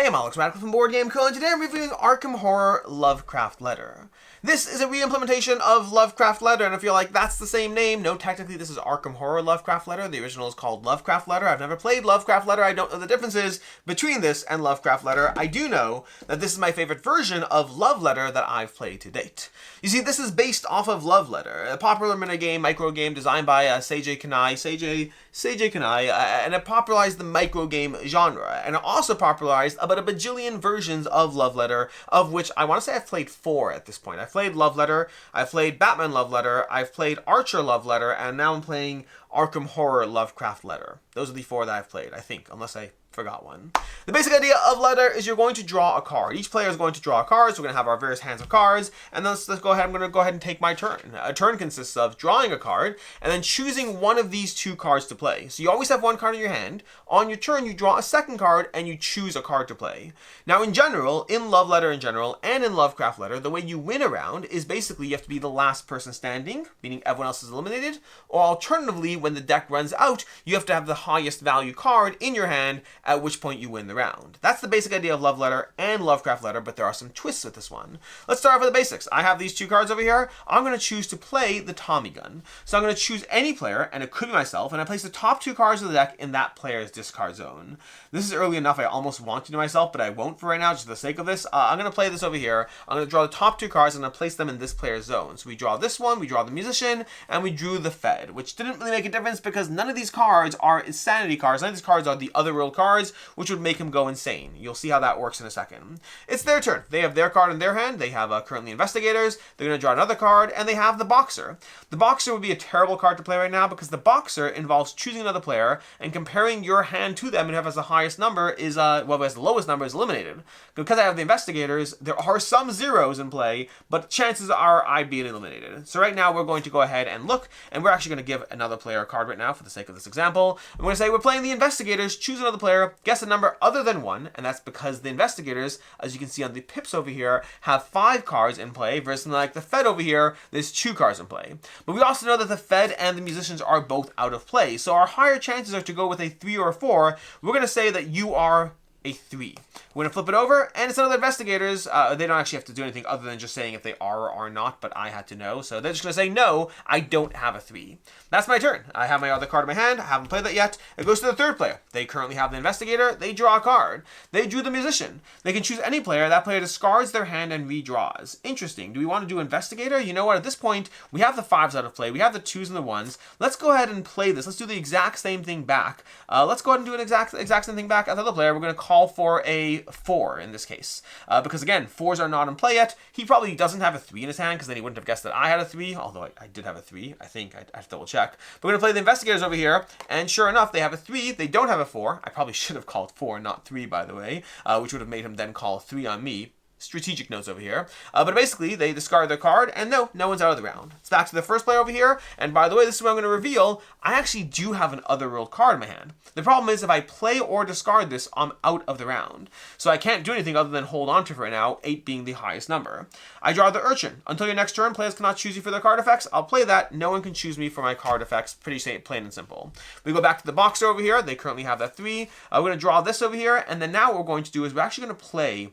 I'm Alex Radcliffe from Board Game Co, and today I'm reviewing Arkham Horror Lovecraft Letter. This is a re-implementation of Lovecraft Letter, and if you're like, that's the same name, no, technically this is Arkham Horror Lovecraft Letter. The original is called Lovecraft Letter. I've never played Lovecraft Letter. I don't know the differences between this and Lovecraft Letter. I do know that this is my favorite version of Love Letter that I've played to date. You see, this is based off of Love Letter, a popular minigame, micro game designed by Seiji Kanai, and it popularized the micro game genre, and it also popularized about a bajillion versions of Love Letter, of which I want to say I've played 4 at this point. I've played Love Letter, I've played Batman Love Letter, I've played Archer Love Letter, and now I'm playing Arkham Horror Lovecraft Letter. Those are the 4 that I've played, I think, unless I forgot one. The basic idea of Letter is you're going to draw a card. Each player is going to draw a card, so we're going to have our various hands of cards, and then let's go ahead. I'm going to go ahead and take my turn. A turn consists of drawing a card, and then choosing one of these 2 cards to play. So you always have one card in your hand. On your turn, you draw a second card, and you choose a card to play. Now, in general, in Love Letter in general, and in Lovecraft Letter, the way you win a round is basically you have to be the last person standing, meaning everyone else is eliminated, or alternatively, when the deck runs out, you have to have the highest value card in your hand, at which point you win the round. That's the basic idea of Love Letter and Lovecraft Letter, but there are some twists with this one. Let's start off with the basics. I have these 2 cards over here. I'm going to choose to play the Tommy gun. So I'm going to choose any player, and it could be myself, and I place the top 2 cards of the deck in that player's discard zone. This is early enough, I almost want to do myself, but I won't for right now, just for the sake of this. I'm going to play this over here. I'm going to draw the top 2 cards, and I'm going to place them in this player's zone. So we draw this one, we draw the Musician, and we drew the Fed, which didn't really make a difference because none of these cards are insanity cards. None of these cards are the other world cards, which would make him go insane. You'll see how that works in a second. It's their turn. They have their card in their hand. They have currently Investigators. They're going to draw another card, and they have the Boxer. The Boxer would be a terrible card to play right now because the Boxer involves choosing another player and comparing your hand to them, and whoever has the highest number is, whoever has the lowest number is eliminated. Because I have the Investigators, there are some zeros in play, but chances are I'd be eliminated. So right now we're going to go ahead and look, and we're actually going to give another player a card right now for the sake of this example. I'm going to say we're playing the Investigators, choose another player, guess a number other than 1, and that's because the Investigators, as you can see on the pips over here, have 5 cards in play, versus like the Fed over here, there's 2 cards in play. But we also know that the Fed and the Musicians are both out of play, so our higher chances are to go with a 3 or a 4. We're going to say that you are a 3. We're going to flip it over, and it's another Investigators. They don't actually have to do anything other than just saying if they are or are not, but I had to know. So they're just going to say, no, I don't have a 3. That's my turn. I have my other card in my hand. I haven't played that yet. It goes to the 3rd player. They currently have the Investigator. They draw a card. They drew the Musician. They can choose any player. That player discards their hand and redraws. Interesting. Do we want to do Investigator? You know what? At this point, we have the 5s out of play. We have the 2s and the 1s. Let's go ahead and play this. Let's do the exact same thing back. Let's go ahead and do an exact same thing back. As the other player, we're going to call for a 4 in this case. Because again, 4s are not in play yet. He probably doesn't have a 3 in his hand because then he wouldn't have guessed that I had a 3, although I did have a 3. I think I have to double check. But we're going to play the Investigators over here, and sure enough, they have a 3. They don't have a 4. I probably should have called 4, not 3, by the way, which would have made him then call 3 on me. Strategic notes over here. But basically, they discard their card, and no one's out of the round. It's back to the 1st player over here, and by the way, this is what I'm going to reveal. I actually do have an otherworld card in my hand. The problem is if I play or discard this, I'm out of the round. So I can't do anything other than hold on to it for right now, 8 being the highest number. I draw the Urchin. Until your next turn, players cannot choose you for their card effects. I'll play that. No one can choose me for my card effects. Pretty plain and simple. We go back to the Boxer over here. They currently have that 3. We're going to draw this over here, and then now what we're going to do is we're actually going to play,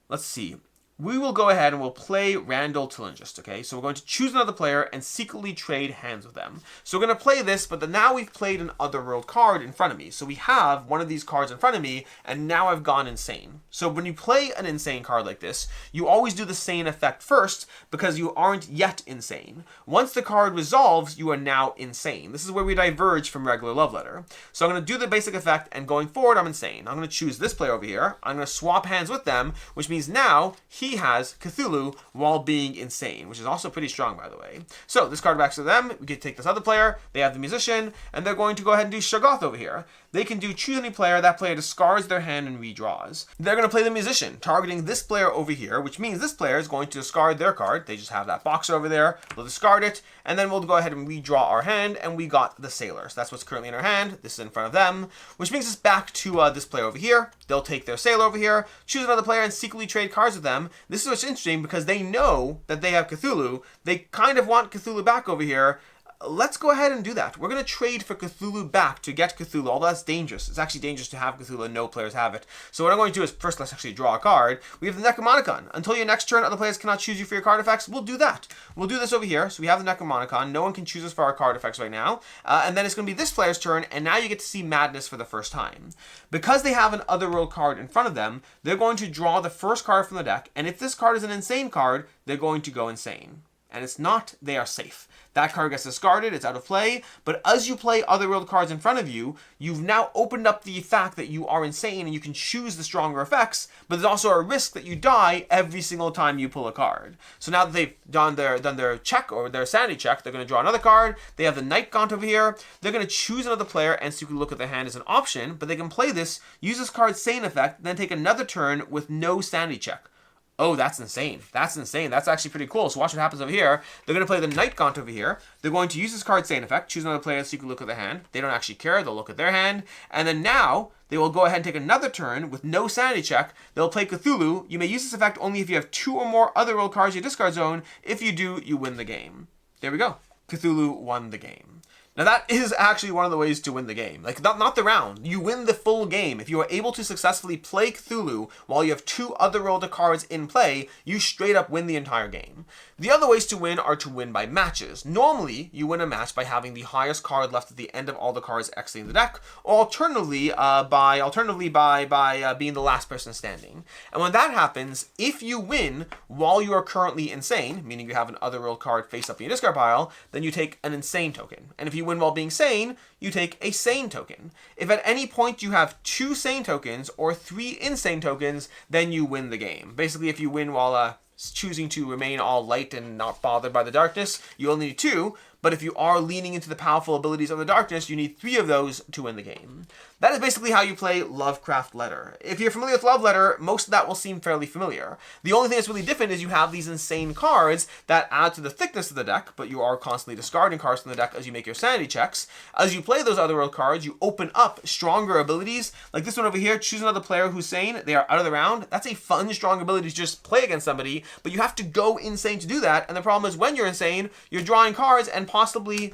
let's see, we will go ahead and we'll play Randall Tillingist, okay? So we're going to choose another player and secretly trade hands with them. So we're going to play this, but now we've played an otherworld card in front of me. So we have one of these cards in front of me, and now I've gone insane. So when you play an insane card like this, you always do the sane effect first because you aren't yet insane. Once the card resolves, you are now insane. This is where we diverge from regular Love Letter. So I'm going to do the basic effect, and going forward, I'm insane. I'm going to choose this player over here. I'm going to swap hands with them, which means now he has Cthulhu while being insane, which is also pretty strong, by the way. So this card backs to them. We can take this other player. They have the Musician, and they're going to go ahead and do Shoggoth over here. They can do choose any player. That player discards their hand and redraws. They're going to play the Musician, targeting this player over here, which means this player is going to discard their card. They just have that Boxer over there. They'll discard it, and then we'll go ahead and redraw our hand, and we got the Sailor. So that's what's currently in our hand. This is in front of them, which brings us back to this player over here. They'll take their Sailor over here, choose another player, and secretly trade cards with them. This is what's interesting because they know that they have Cthulhu. They kind of want Cthulhu back over here. let's go ahead and do that. We're going to trade for Cthulhu back to get Cthulhu, although that's dangerous. It's actually dangerous to have Cthulhu and no players have it. So what I'm going to do is, first let's actually draw a card. We have the Necromonicon. Until your next turn, other players cannot choose you for your card effects. We'll do that. We'll do this over here. So we have the Necromonicon. No one can choose us for our card effects right now. And then it's going to be this player's turn, and now you get to see Madness for the first time. Because they have an Otherworld card in front of them, they're going to draw the first card from the deck, and if this card is an insane card, they're going to go insane. And it's not, they are safe. That card gets discarded, it's out of play, but as you play Otherworld cards in front of you, you've now opened up the fact that you are insane and you can choose the stronger effects, but there's also a risk that you die every single time you pull a card. So now that they've done their check, or their sanity check, they're going to draw another card. They have the Night Gaunt over here. They're going to choose another player and secretly look at their hand as an option, but they can play this, use this card's Sane effect, then take another turn with no sanity check. Oh, that's insane. That's insane. That's actually pretty cool. So watch what happens over here. They're going to play the Night Gaunt over here. They're going to use this card's Sane effect, choose another player so you can look at their hand. They don't actually care. They'll look at their hand. And then now, they will go ahead and take another turn with no sanity check. They'll play Cthulhu. You may use this effect only if you have 2 or more Otherworld cards in your discard zone. If you do, you win the game. There we go. Cthulhu won the game. Now that is actually one of the ways to win the game. Like, not the round. You win the full game. If you are able to successfully play Cthulhu while you have 2 Otherworld cards in play, you straight up win the entire game. The other ways to win are to win by matches. Normally, you win a match by having the highest card left at the end of all the cards exiting the deck, or alternatively by being the last person standing. And when that happens, if you win while you are currently insane, meaning you have an Otherworld card face up in your discard pile, then you take an insane token. And if you win while being sane, you take a sane token. If at any point you have 2 sane tokens or 3 insane tokens, then you win the game. Basically, if you win while choosing to remain all light and not bothered by the darkness, you only need 2. But if you are leaning into the powerful abilities of the darkness, you need 3 of those to win the game. That is basically how you play Lovecraft Letter. If you're familiar with Love Letter, most of that will seem fairly familiar. The only thing that's really different is you have these insane cards that add to the thickness of the deck, but you are constantly discarding cards from the deck as you make your sanity checks. As you play those Otherworld cards, you open up stronger abilities. Like this one over here, choose another player who's sane. They are out of the round. That's a fun, strong ability to just play against somebody, but you have to go insane to do that. And the problem is when you're insane, you're drawing cards and possibly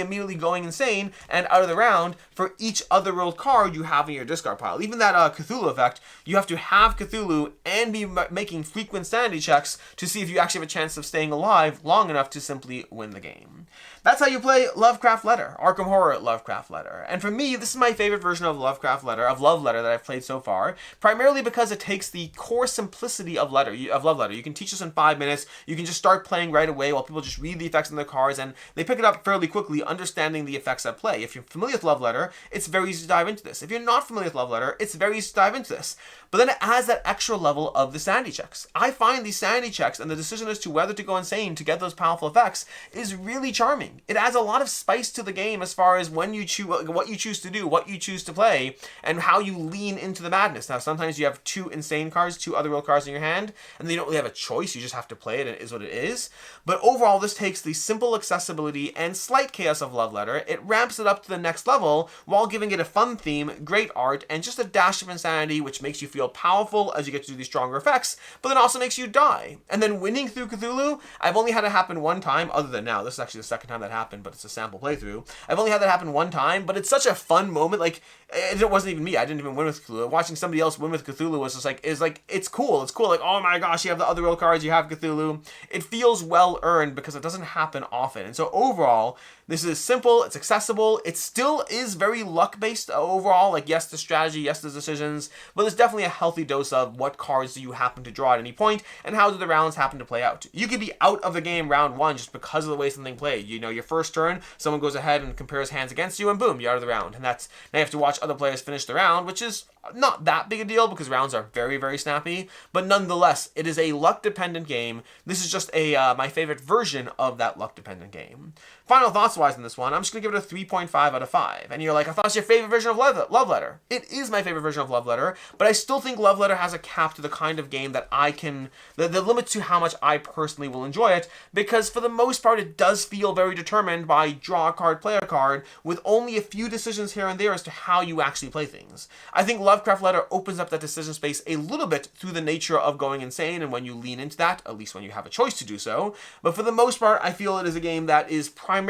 immediately going insane and out of the round for each Otherworld card you have in your discard pile. Even that Cthulhu effect, you have to have Cthulhu and be making frequent sanity checks to see if you actually have a chance of staying alive long enough to simply win the game. That's how you play Lovecraft Letter, Arkham Horror Lovecraft Letter. And for me, this is my favorite version of Love Letter that I've played so far, primarily because it takes the core simplicity of Love Letter. You can teach this in 5 minutes. You can just start playing right away while people just read the effects on their cards, and they pick it up fairly quickly, understanding the effects at play. If you're familiar with Love Letter, it's very easy to dive into this. If you're not familiar with Love Letter, it's very easy to dive into this. But then it adds that extra level of the sanity checks. I find these sanity checks and the decision as to whether to go insane to get those powerful effects is really charming. It adds a lot of spice to the game as far as when you choose what you choose to do, what you choose to play, and how you lean into the madness. Now, sometimes you have 2 insane cards, 2 Otherworld cards in your hand, and you don't really have a choice. You just have to play it, and it is what it is. But overall, this takes the simple accessibility and slight chaos of Love Letter. It ramps it up to the next level while giving it a fun theme, great art, and just a dash of insanity, which makes you feel powerful as you get to do these stronger effects, but then also makes you die. And then winning through Cthulhu, I've only had it happen one time, other than now. This is actually the second time that happened, but it's a sample playthrough. I've only had that happen one time, but it's such a fun moment. Like, it wasn't even me. I didn't even win with Cthulhu. Watching somebody else win with Cthulhu was just like, it's cool. It's cool. Like, oh my gosh, you have the Otherworld cards, you have Cthulhu. It feels well earned because it doesn't happen often. And so overall, this is simple, it's accessible, it still is very luck-based overall, like yes, the strategy, yes, the decisions, but there's definitely a healthy dose of what cards do you happen to draw at any point, and how do the rounds happen to play out. You could be out of the game round 1 just because of the way something played. You know, your first turn, someone goes ahead and compares hands against you, and boom, you're out of the round. And now you have to watch other players finish the round, which is not that big a deal because rounds are very, very snappy, but nonetheless, it is a luck-dependent game. This is just my favorite version of that luck-dependent game. Final thoughts-wise in this one, I'm just going to give it a 3.5 out of 5. And you're like, I thought it was your favorite version of Love Letter. It is my favorite version of Love Letter, but I still think Love Letter has a cap to the kind of game that I can, the limit to how much I personally will enjoy it, because for the most part it does feel very determined by draw a card, play a card, with only a few decisions here and there as to how you actually play things. I think Lovecraft Letter opens up that decision space a little bit through the nature of going insane and when you lean into that, at least when you have a choice to do so, but for the most part I feel it is a game that is primarily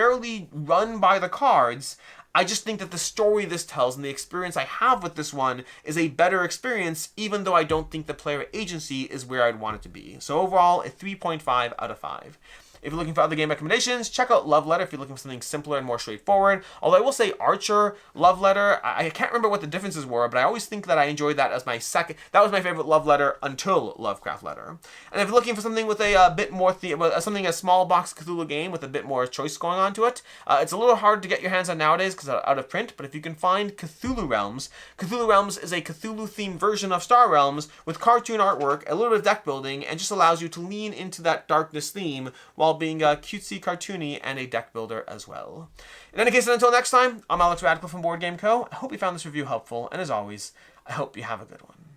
run by the cards. I just think that the story this tells and the experience I have with this one is a better experience, even though I don't think the player agency is where I'd want it to be. So overall, a 3.5 out of 5. If you're looking for other game recommendations, check out Love Letter if you're looking for something simpler and more straightforward. Although I will say Archer, Love Letter, I can't remember what the differences were, but I always think that I enjoyed that as my second. That was my favorite Love Letter until Lovecraft Letter. And if you're looking for something with a bit more, a small box Cthulhu game with a bit more choice going on to it, it's a little hard to get your hands on nowadays because it's out of print, but if you can find Cthulhu Realms is a Cthulhu-themed version of Star Realms with cartoon artwork, a little bit of deck building, and just allows you to lean into that darkness theme while being cutesy, cartoony, and a deck builder as well. In any case, until next time, I'm Alex Radcliffe from Board Game Co. I hope you found this review helpful, and as always, I hope you have a good one.